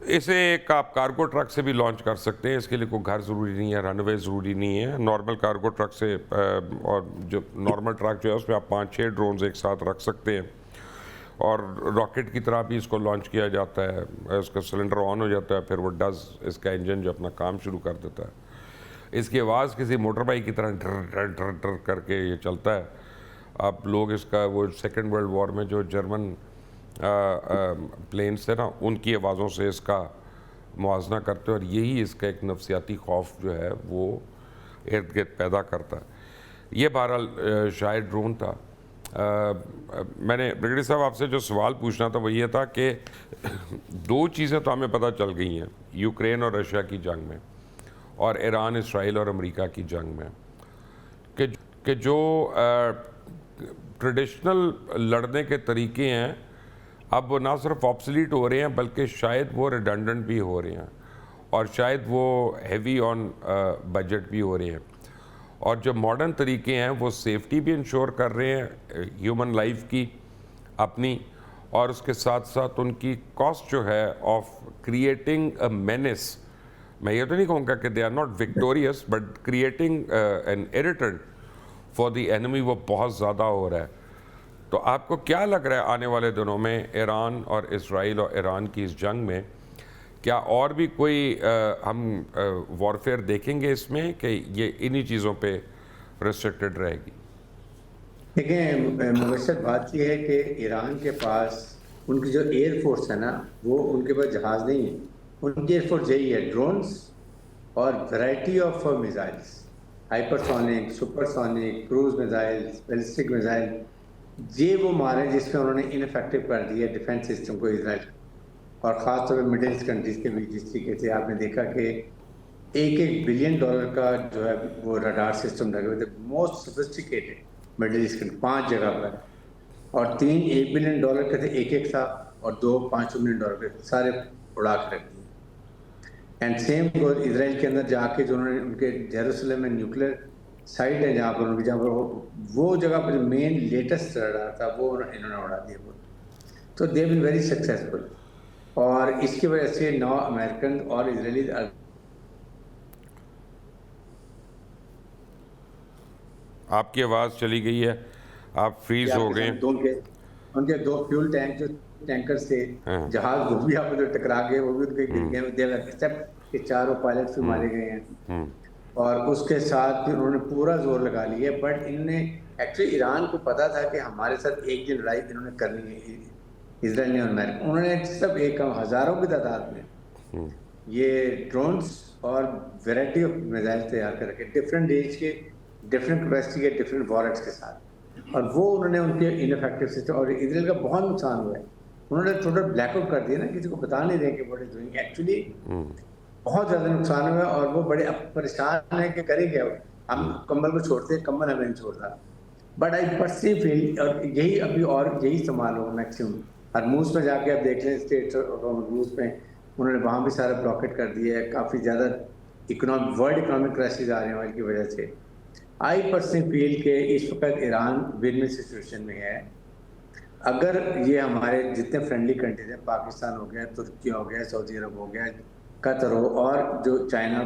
اسے ایک آپ کارگو ٹرک سے بھی لانچ کر سکتے ہیں. اس کے لیے کوئی گھر ضروری نہیں ہے, رن وے ضروری نہیں ہے. نارمل کارگو ٹرک سے اور جو نارمل ٹرک جو ہے اس میں آپ 5-6 ڈرونز ایک ساتھ رکھ سکتے ہیں, اور راکٹ کی طرح بھی اس کو لانچ کیا جاتا ہے. اس کا سلنڈر آن ہو جاتا ہے, پھر وہ اس کا انجن جو اپنا کام شروع کر دیتا ہے. اس کی آواز کسی موٹر بائک کی طرح ڈر ڈر ڈر ڈر کر کے یہ چلتا ہے. آپ لوگ اس کا وہ سیکنڈ ورلڈ وار میں جو جرمن پلینس تھے نا, ان کی آوازوں سے اس کا موازنہ کرتے ہیں, اور یہی اس کا ایک نفسیاتی خوف جو ہے وہ ارد گرد پیدا کرتا ہے. یہ بہرحال شاید ڈرون تھا. میں نے بریگیڈیئر صاحب آپ سے جو سوال پوچھنا تھا وہ یہ تھا کہ 2 چیزیں تو ہمیں پتہ چل گئی ہیں یوکرین اور رشیا کی جنگ میں, اور ایران اسرائیل اور امریکہ کی جنگ میں, کہ جو ٹریڈیشنل لڑنے کے طریقے ہیں اب وہ نہ صرف آبسلیٹ ہو رہے ہیں بلکہ شاید وہ ریڈنڈنٹ بھی ہو رہے ہیں, اور شاید وہ ہیوی آن بجٹ بھی ہو رہے ہیں. اور جو ماڈرن طریقے ہیں وہ سیفٹی بھی انشور کر رہے ہیں ہیومن لائف کی اپنی, اور اس کے ساتھ ساتھ ان کی کاسٹ جو ہے آف کریٹنگ اے مینس, میں یہ تو نہیں کہوں گا کہ they are not victorious but creating an irritant for the enemy, وہ بہت زیادہ ہو رہا ہے. تو آپ کو کیا لگ رہا ہے آنے والے دنوں میں ایران اور اسرائیل اور ایران کی اس جنگ میں کیا اور بھی کوئی ہم وارفیئر دیکھیں گے اس میں, کہ یہ انہی چیزوں پہ ریسٹرکٹڈ رہے گی؟ دیکھیں مبشر بات یہ ہے کہ ایران کے پاس ان کی جو ایئر فورس ہے نا, وہ ان کے پاس جہاز نہیں ہے. ان کی ایئر فورس یہی ہے, ڈرونز اور variety of missiles, hyper sonic, super sonic, cruise missile, ballistic missile, یہ وہ مارے جس میں انہوں نے انفیکٹو کر دیا ڈیفنس سسٹم کو اسرائیل, اور خاص طور پہ مڈل ایسٹ کنٹریز کے بھی. جس طریقے سے آپ نے دیکھا کہ $1 بلین کا جو ہے وہ رڈار سسٹم لگے ہوئے تھے, most sophisticated Middle East country 5 جگہ پر, اور 3 $1 بلین کے تھے ایک ساتھ, اور 2 $500 ملین کے سارے اڑا کے رکھ دیے. اینڈ سیم اسرائیل کے اندر جا کے جو انہوں نے ان کے جیروسلم میں نیوکلیر سائٹ ہے جہاں پر وہ جگہ پر جو مین لیٹسٹ رڈار تھا وہ انہوں نے اڑا دیا. تو دے بین ویری سکسیزفل, اور اس کی وجہ سے 9 امریکن اور اسرائیلی. آپ کی آواز چلی گئی ہے, آپ فریز ہو گئے. ان کے 2 فیول ٹینک جو ٹینکرز تھے, جہاز وہ بھی آپ جو ٹکرا گئے, وہ بھی ان کے گر گئے. دے ایکسپٹ کہ 4 پائلٹس بھی مارے گئے ہیں, اور اس کے ساتھ انہوں نے پورا زور لگا لیا. بٹ انہوں نے ایکچولی ایران کو پتا تھا کہ ہمارے ساتھ ایک دن لڑائی انہوں نے کرنی ہے, اسرائیل نے اور امریکہ. انہوں نے سب ایک ہزاروں کی تعداد میں یہ ڈرونز اور ویرائٹی آف میزائل تیار کر رکھے, ڈفرینٹ رینج کے, ڈفرینٹ کیپیسٹی کے, ڈفرینٹ وارٹس کے ساتھ, اور وہ انہوں نے ان کے انفیکٹو سسٹم. اور اسرائیل کا بہت نقصان ہوا ہے. انہوں نے تھوڑا بلیک آؤٹ کر دیا نا, کسی کو بتا نہیں رہے کہ واٹ از ڈوئنگ. ایکچولی بہت زیادہ نقصان ہوا ہے, اور وہ بڑے پریشان ہیں کہ کریں کیا. ہم کمبل کو چھوڑتے, کمبل ہمیں نہیں چھوڑتا. بٹ آئی پرسیو فیل, اور یہی ابھی اور یہی استعمال ہوگا میکسیمم. ہرموز میں جا کے آپ دیکھ لیں اسٹیٹس اور ہرموز میں انہوں نے وہاں بھی سارا بلاکٹ کر دیا ہے. کافی زیادہ ورلڈ اکنامک کرائسس آ رہے ہیں آئل کی وجہ سے. آئی پرسنلی فیل کہ اس وقت ایران ون ون سچویشن میں ہے. اگر یہ ہمارے جتنے فرینڈلی کنٹریز ہیں, پاکستان ہو گیا, ترکی ہو گیا, سعودی عرب ہو گیا, قطر ہو, اور جو چائنا,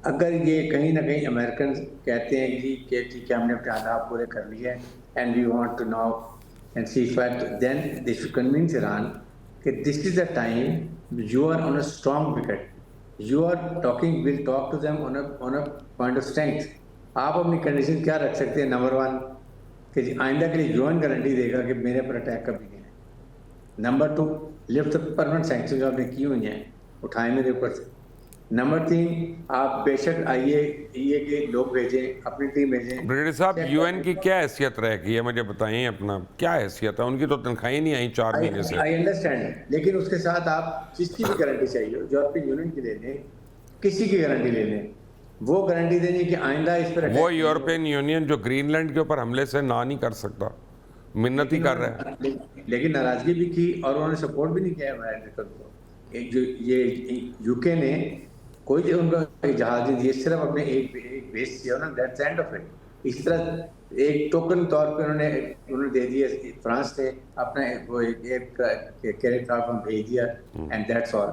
اگر یہ کہیں نہ کہیں امریکن کہتے ہیں جی کہ ٹھیک ہے ہم نے اپنے اہداف پورے کر لیے ہیں and we want to now and see fact, then they should convince Iran کہ this is the time you are on a strong wicket, you are talking, will talk to them on a point of strength. آپ اپنی condition کیا رکھ سکتے ہیں؟ Number 1 کہ آئندہ کے لیے UN گارنٹی دے گا کہ میرے پر اٹیک کبھی نہیں ہے. نمبر 2 لفٹ پرماننٹ سینکشن جو آپ نے کی ہوئی ہیں اٹھائیں میرے اوپر سے. نمبر 3 آپ بے شک آئیے یہ کہ لوگ بھیجیں, اپنی ٹیم بھیجیں. بریگیڈیئر صاحب UN کی کیا حیثیت رہے گی, یہ مجھے بتائیں, اپنا کیا حیثیت ہے؟ ان کی تو تنخواہیں نہیں آئیں 4 مہینے سے. آئی انڈرسٹینڈ, لیکن اس کے ساتھ آپ جس کی بھی گارنٹی چاہیے, یورپین یونین کی لے لیں, کسی کی گارنٹی لے لیں, وہ گارنٹی دینی کہ آئندہ اس پر وہ یورپین یونین جو گرین لینڈ کے اوپر حملے سے نہ نہیں کر سکتا, منت ہی کر رہا ہے. لیکن ناراضگی بھی کی اور انہوں نے سپورٹ بھی نہیں کیا امریکہ کو. جو یہ UK نے کوئی ان کا جہاز نہیں دیا, صرف اپنے ایک بیس کیا نا, دیٹس اینڈ آف اٹ. اسی طرح ایک ٹوکن طور پہ انہوں نے دے دیا, فرانس نے اپنا وہ ایک کیریکرافٹ بھیج دیا, اینڈ دیٹس آل.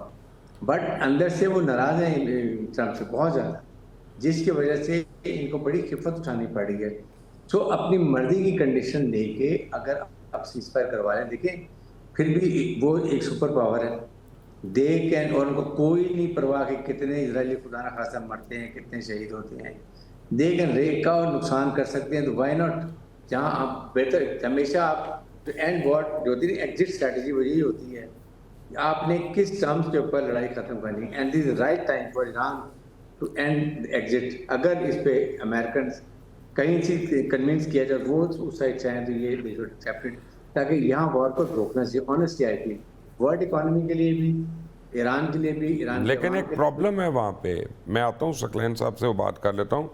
بٹ اندر سے وہ ناراض ہیں ٹرمپ سے بہت زیادہ، جس کی وجہ سے ان کو بڑی خفت اٹھانی پڑی ہے. سو اپنی مرضی کی کنڈیشن لے کے اگر آپ سیز فائر کروا لیں، دیکھیں پھر بھی وہ ایک سپر پاور ہے، دے کین، اور ان کو کوئی نہیں پرواہ کہ کتنے اسرائیلی خدا نہ خاصہ مرتے ہیں، کتنے شہید ہوتے ہیں، دے کین ریکا اور نقصان کر سکتے ہیں. تو وائی ناٹ، جہاں آپ بہتر ہمیشہ آپ اینڈ واٹ جو ہوتی ہے ایگزٹ اسٹریٹجی وہ یہی ہوتی ہے، آپ نے کس ٹرمز کے اوپر لڑائی ختم کرنی، and this is right time for Iran to and exit. اگر اس پہ امریکنس کہیں سے کنونس کیا جائے وہ اس سائڈ سے آئیں تو یہ they should accept it، تاکہ یہاں وار کو روکنا چاہیے. آنیسٹلی آئی تھی ورلڈ اکانومی کے لیے بھی، ایران کے لیے بھی، ایران کے لیکن عوام ایک کے لیے. پرابلم ہے وہاں پہ. میں آتا ہوں ثقلین صاحب سے، وہ بات کر لیتا ہوں.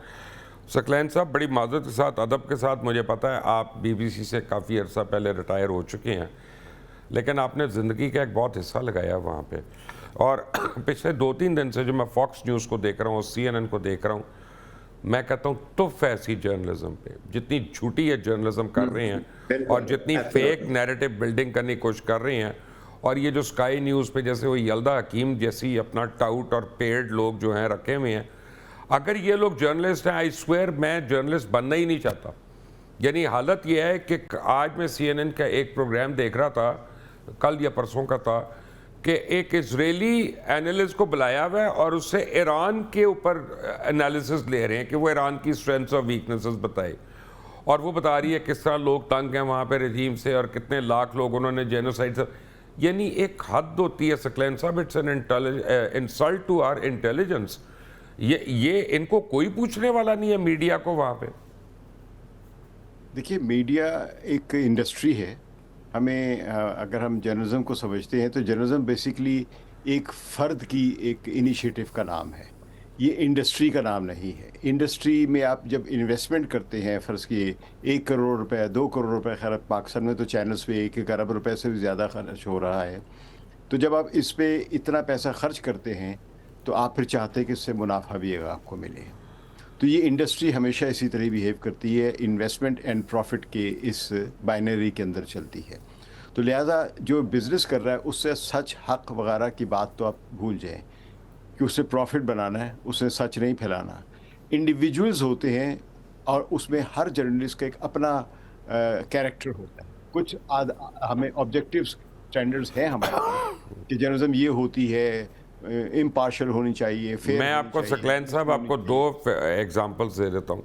ثقلین صاحب، بڑی معذرت کے ساتھ، ادب کے ساتھ، مجھے پتہ ہے آپ بی بی سی سے کافی عرصہ پہلے ریٹائر ہو چکے ہیں، لیکن آپ نے زندگی کا ایک بہت حصہ لگایا وہاں پہ. اور پچھلے 2-3 دن سے جو میں فاکس نیوز کو دیکھ رہا ہوں اور CNN کو دیکھ رہا ہوں، میں کہتا ہوں تف ایسی جرنلزم پہ، جتنی جھوٹی یہ جرنلزم کر رہے ہیں اور جتنی فیک نیریٹو بلڈنگ کرنے کی کوشش کر رہے ہیں. اور یہ جو سکائی نیوز پہ جیسے وہ یلدا حکیم جیسی اپنا ٹاؤٹ اور پیڈ لوگ جو ہیں رکھے ہوئے ہیں، اگر یہ لوگ جرنلسٹ ہیں، آئی سویئر میں جرنلسٹ بننا ہی نہیں چاہتا. یعنی حالت یہ ہے کہ آج میں CNN کا ایک پروگرام دیکھ رہا تھا، کل یا پرسوں کا تھا، کہ ایک اسرائیلی اینالسٹ کو بلایا ہوا ہے اور اس سے ایران کے اوپر انالیسس لے رہے ہیں کہ وہ ایران کی اسٹرینتھس اور ویکنیسز بتائے. اور وہ بتا رہی ہے کس طرح لوگ تنگ ہیں وہاں پہ رجیم سے اور کتنے لاکھ لوگ انہوں نے جینوسائڈ سے. یعنی ایک حد ہوتی ہے Saqlain sahab, it's an insult to our intelligence. یہ ان کو کوئی پوچھنے والا نہیں ہے میڈیا کو وہاں پہ. دیکھیے، میڈیا ایک انڈسٹری ہے. ہمیں اگر ہم جرنلزم کو سمجھتے ہیں تو جرنلزم بیسیکلی ایک فرد کی ایک انیشیٹو کا نام ہے، یہ انڈسٹری کا نام نہیں ہے. انڈسٹری میں آپ جب انویسٹمنٹ کرتے ہیں، فرض کیے 1 کروڑ روپے 2 کروڑ روپے، خیر پاکستان میں تو چینلز پہ 1 ارب روپے سے بھی زیادہ خرچ ہو رہا ہے. تو جب آپ اس پہ اتنا پیسہ خرچ کرتے ہیں تو آپ پھر چاہتے ہیں کہ اس سے منافع بھی آپ کو ملے. تو یہ انڈسٹری ہمیشہ اسی طرح بیہیو کرتی ہے، انویسٹمنٹ اینڈ پروفٹ کے اس بائنری کے اندر چلتی ہے. تو لہٰذا جو بزنس کر رہا ہے اس سے سچ، حق وغیرہ کی بات تو آپ بھول جائیں، کہ اس سے پروفٹ بنانا ہے، اس سے سچ نہیں پھیلانا. انڈیویجولز ہوتے ہیں اور اس میں ہر جرنلسٹ کا ایک اپنا کیریکٹر ہوتا ہے. کچھ ہمیں آبجیکٹیو سٹینڈرڈز ہیں ہمارے کہ جرنلزم یہ ہوتی ہے، امپارشل ہونی چاہیے، فیئر. میں آپ کو ثقلین صاحب آپ کو 2 ایگزامپلس دے دیتا ہوں.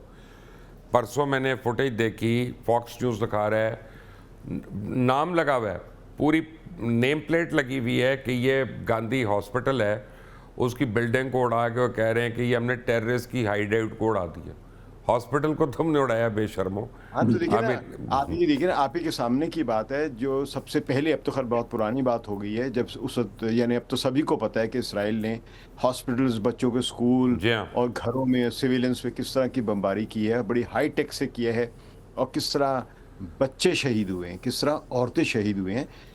پرسوں میں نے فوٹیج دیکھی، فاکس نیوز دکھا رہا ہے، نام لگا ہوا ہے، پوری نیم پلیٹ لگی ہوئی ہے کہ یہ گاندھی ہاسپٹل ہے، اس کی بلڈنگ کو اڑا کے وہ کہہ رہے ہیں کہ یہ ہم نے ٹیررسٹ کی ہائی ڈیوٹ کو اڑا دیا. ہاسپٹل کو تم نے اڑایا بے شرمو. ہاں تو دیکھیے نا، آپ یہ دیکھیں نا، آپ ہی کے سامنے کی بات ہے جو سب سے پہلے، اب تو خیر بہت پرانی بات ہو گئی ہے، جب اس وقت یعنی اب تو سبھی کو پتہ ہے کہ اسرائیل نے ہاسپٹلز، بچوں کے اسکول اور گھروں میں سویلنس پہ کس طرح کی بمباری کی ہے، بڑی ہائی ٹیک سے کیا ہے، اور کس طرح بچے شہید ہوئے ہیں، کس طرح عورتیں شہید ہوئے ہیں.